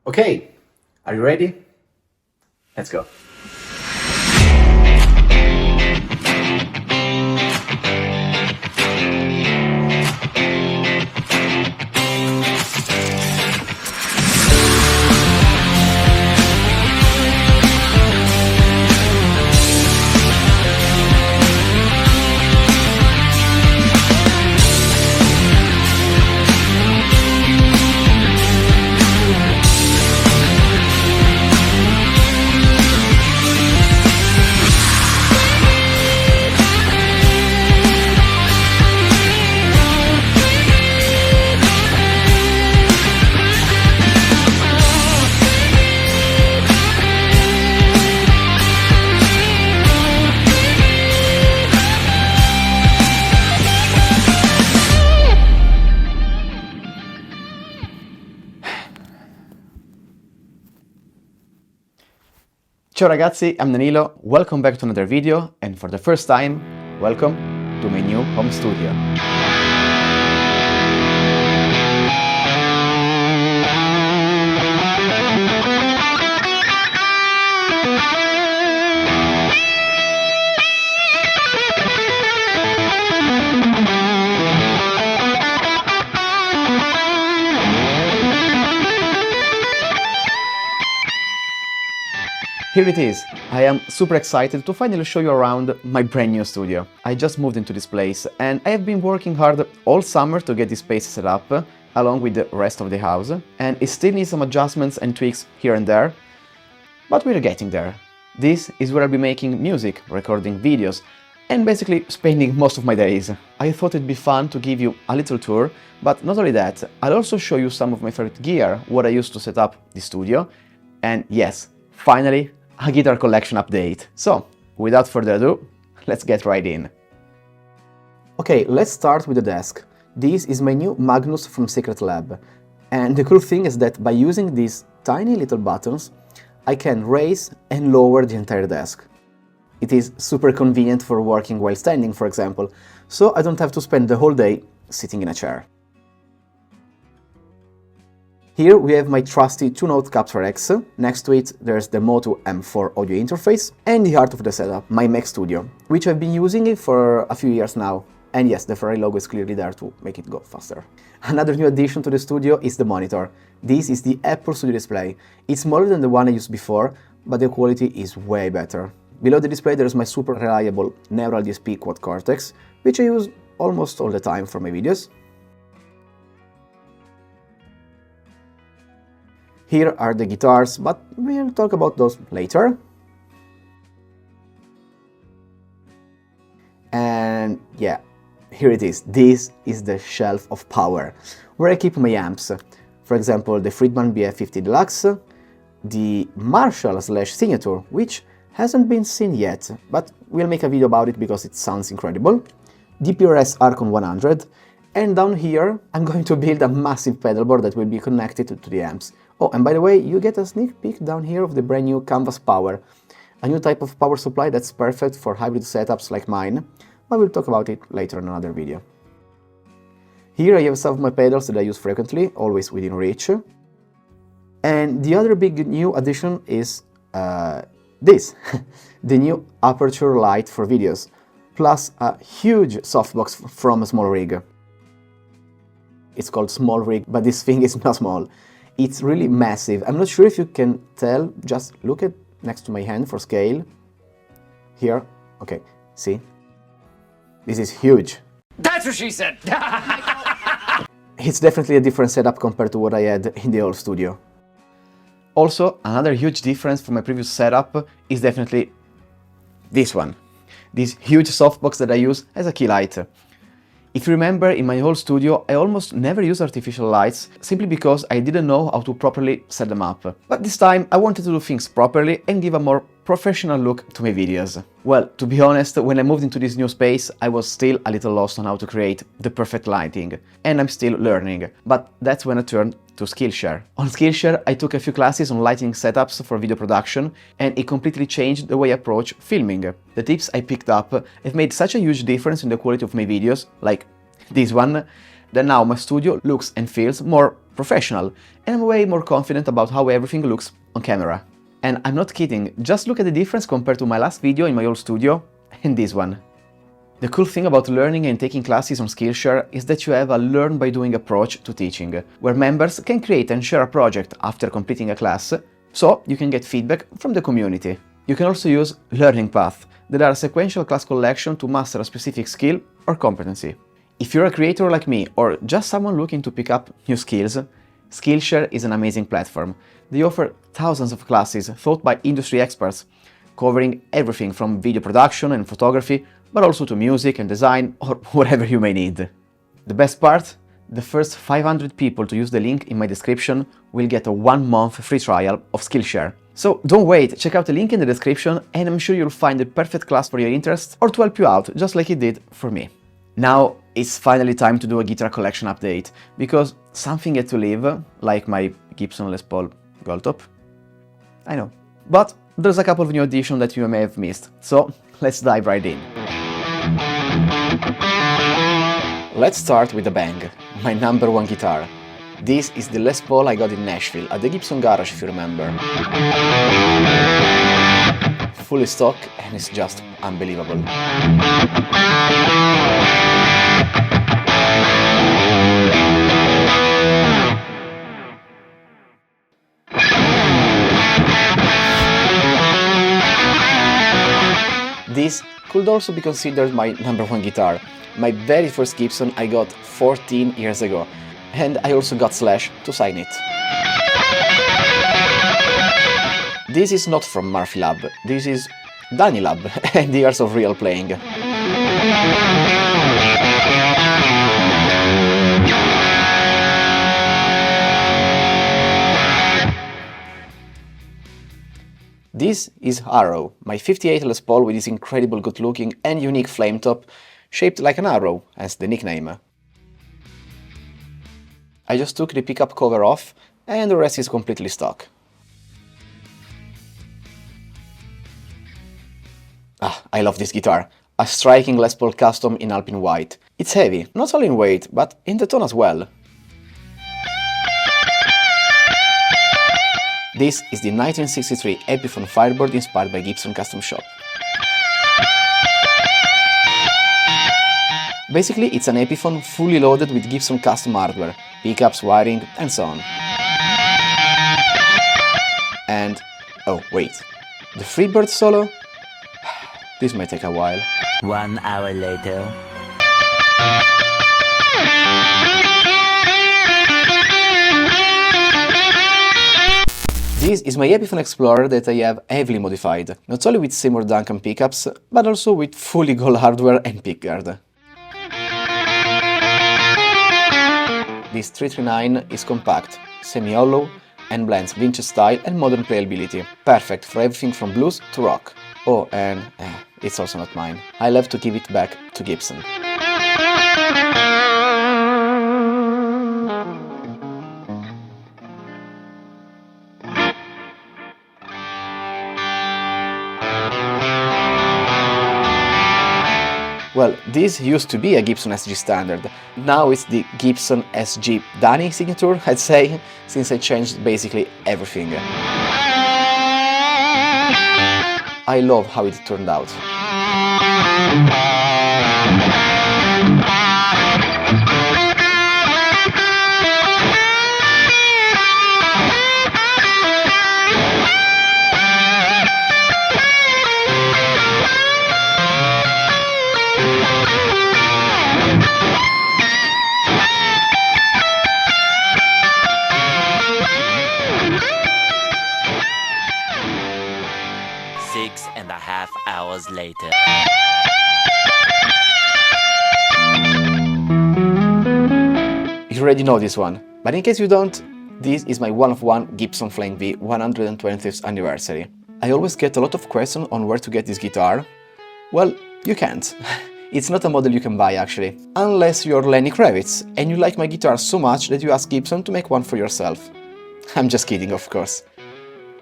Okay, are you ready? Let's go. Ciao ragazzi, I'm Danilo, welcome back to another video, and for the first time, welcome to my new home studio. Here it is. I am super excited to finally show you around my brand new studio. I just moved into this place and I have been working hard all summer to get this space set up along with the rest of the house, and it still needs some adjustments and tweaks here and there, but we're getting there. This is where I'll be making music, recording videos, and basically spending most of my days. I thought it'd be fun to give you a little tour, but not only that, I'll also show you some of my favorite gear, what I used to set up the studio, and yes, finally, a guitar collection update. So, without further ado, let's get right in. Okay, let's start with the desk. This is my new Magnus from Secret Lab. And the cool thing is that by using these tiny little buttons, I can raise and lower the entire desk. It is super convenient for working while standing, for example, so I don't have to spend the whole day sitting in a chair. Here we have my trusty 2-note Capture X. Next to it there's the Moto M4 audio interface and the heart of the setup, my Mac Studio, which I've been using for a few years now. And yes, the Ferrari logo is clearly there to make it go faster. Another new addition to the studio is the monitor. This is the Apple Studio Display. It's smaller than the one I used before, but the quality is way better. Below the display there's my super reliable Neural DSP Quad Cortex, which I use almost all the time for my videos. Here are the guitars, but we'll talk about those later. And yeah, here it is. This is the shelf of power, where I keep my amps. For example, the Friedman BF50 Deluxe, the Marshall/Signature, which hasn't been seen yet, but we'll make a video about it because it sounds incredible, the PRS Archon 100, and down here I'm going to build a massive pedalboard that will be connected to the amps. Oh, and by the way, you get a sneak peek down here of the brand new Canvas Power, a new type of power supply that's perfect for hybrid setups like mine, but we'll talk about it later in another video. Here I have some of my pedals that I use frequently, always within reach. And the other big new addition is this, the new aperture light for videos, plus a huge softbox from a small rig. It's called Small Rig, but this thing is not small. It's really massive. I'm not sure if you can tell, just look at next to my hand for scale. Here, okay, see? This is huge. That's what she said! It's definitely a different setup compared to what I had in the old studio. Also, another huge difference from my previous setup is definitely this one. This huge softbox that I use as a key light. If you remember, in my whole studio I almost never use artificial lights, simply because I didn't know how to properly set them up. But this time I wanted to do things properly and give a more professional look to my videos. Well, to be honest, when I moved into this new space I was still a little lost on how to create the perfect lighting, and I'm still learning, but that's when I turned to Skillshare. On Skillshare I took a few classes on lighting setups for video production, and it completely changed the way I approach filming. The tips I picked up have made such a huge difference in the quality of my videos, like this one, Then now my studio looks and feels more professional, and I'm way more confident about how everything looks on camera. And I'm not kidding, just look at the difference compared to my last video in my old studio and this one. The cool thing about learning and taking classes on Skillshare is that you have a learn-by-doing approach to teaching, where members can create and share a project after completing a class, so you can get feedback from the community. You can also use learning paths that are a sequential class collection to master a specific skill or competency. If you're a creator like me or just someone looking to pick up new skills, Skillshare is an amazing platform. They offer thousands of classes taught by industry experts, covering everything from video production and photography, but also to music and design or whatever you may need. The best part? The first 500 people to use the link in my description will get a 1-month free trial of Skillshare. So don't wait, check out the link in the description and I'm sure you'll find the perfect class for your interests or to help you out, just like it did for me. Now it's finally time to do a guitar collection update, because something had to leave, like my Gibson Les Paul Gold Top. I know. But there's a couple of new additions that you may have missed, so let's dive right in. Let's start with the bang, my number one guitar. This is the Les Paul I got in Nashville, at the Gibson Garage if you remember. Fully stock and it's just unbelievable. This could also be considered my number one guitar. My very first Gibson I got 14 years ago, and I also got Slash to sign it. This is not from Murphy Lab, this is Danilo and years of real playing. This is Arrow, my 58 Les Paul with this incredible good looking and unique flame top, shaped like an arrow, as the nickname. I just took the pickup cover off and the rest is completely stock. I love this guitar. A striking Les Paul Custom in Alpine White. It's heavy, not only in weight, but in the tone as well. This is the 1963 Epiphone Firebird inspired by Gibson Custom Shop. Basically, it's an Epiphone fully loaded with Gibson custom hardware, pickups, wiring, and so on. And, oh wait, the Freebird solo? This might take a while. 1 hour later. This is my Epiphone Explorer that I have heavily modified, not only with Seymour Duncan pickups, but also with fully gold hardware and pickguard. This 339 is compact, semi-hollow, and blends vintage style and modern playability, perfect for everything from blues to rock. Oh, and it's also not mine. I'll have to give it back to Gibson. Well, this used to be a Gibson SG standard. Now it's the Gibson SG Danny signature, I'd say, since I changed basically everything. I love how it turned out. Hours later. You already know this one, but in case you don't, this is my one-of-one Gibson Flying V 120th anniversary. I always get a lot of questions on where to get this guitar. Well, you can't. It's not a model you can buy actually, unless you're Lenny Kravitz and you like my guitar so much that you ask Gibson to make one for yourself. I'm just kidding, of course.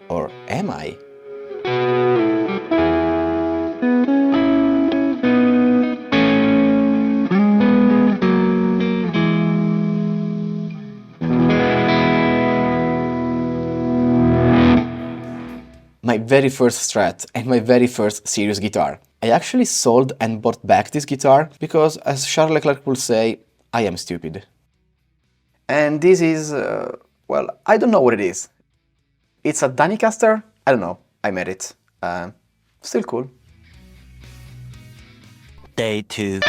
Or am I? my very first Strat and my very first serious guitar. I actually sold and bought back this guitar because, as Charles Leclerc would say, I am stupid. And this is, well, I don't know what it is. It's a Danicaster? I don't know, I made it. Still cool. Day 2.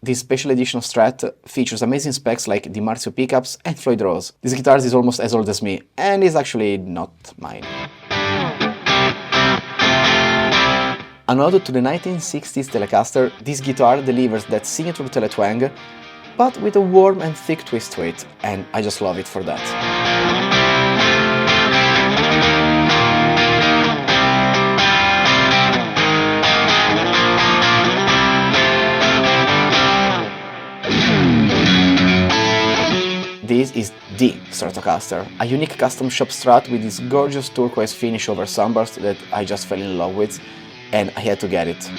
This special edition Strat features amazing specs like the Marzio pickups and Floyd Rose. This guitar is almost as old as me, and is actually not mine. An ode to the 1960s Telecaster, this guitar delivers that signature Teletwang, but with a warm and thick twist to it, and I just love it for that. This is the Stratocaster, a unique custom shop Strat with this gorgeous turquoise finish over sunburst that I just fell in love with, and I had to get it.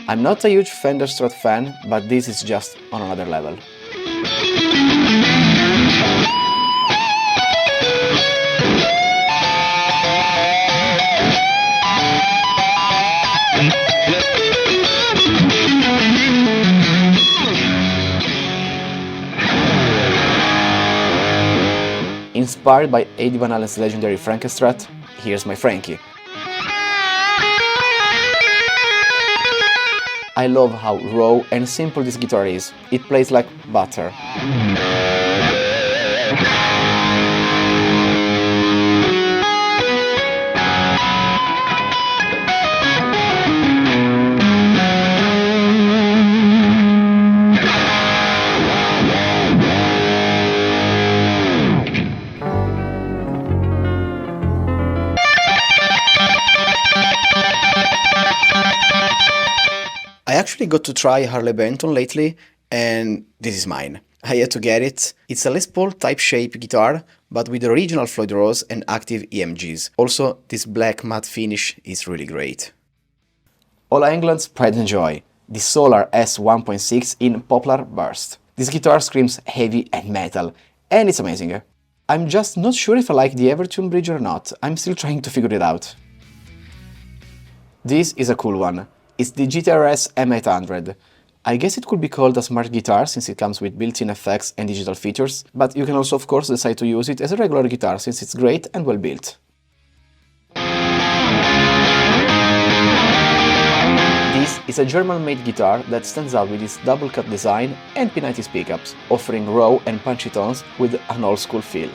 I'm not a huge Fender Strat fan, but this is just on another level. Inspired by Eddie Van Halen's legendary Frankenstrat, here's my Frankie. I love how raw and simple this guitar is. It plays like butter. I actually got to try Harley Benton lately, and this is mine. I had to get it. It's a Les Paul type shape guitar, but with the original Floyd Rose and active EMGs. Also, this black matte finish is really great. Ola England's pride and joy, the Solar S1.6 in Poplar Burst. This guitar screams heavy and metal, and it's amazing. I'm just not sure if I like the Evertune bridge or not. I'm still trying to figure it out. This is a cool one. It's the GTRS M800. I guess it could be called a smart guitar since it comes with built-in effects and digital features, but you can also of course decide to use it as a regular guitar since it's great and well built. This is a German-made guitar that stands out with its double-cut design and P90s pickups, offering raw and punchy tones with an old-school feel.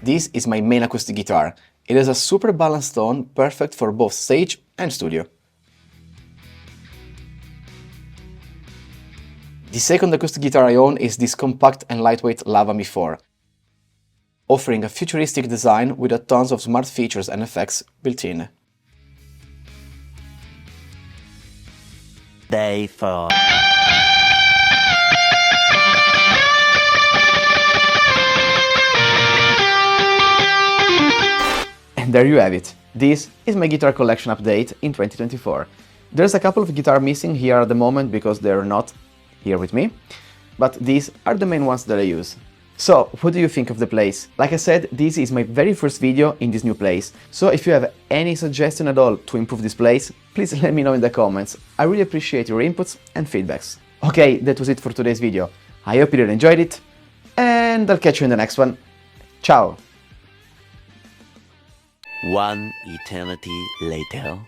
This is my main acoustic guitar. It has a super balanced tone, perfect for both stage and studio. The second acoustic guitar I own is this compact and lightweight Lava Mi 4, offering a futuristic design with a tons of smart features and effects built in. Day 4. And there you have it. This is my guitar collection update in 2024. There's a couple of guitars missing here at the moment because they're not here with me, but these are the main ones that I use. So, what do you think of the place? Like I said, this is my very first video in this new place, so if you have any suggestion at all to improve this place, please let me know in the comments. I really appreciate your inputs and feedbacks. Okay, that was it for today's video. I hope you really enjoyed it, and I'll catch you in the next one. Ciao! One eternity later.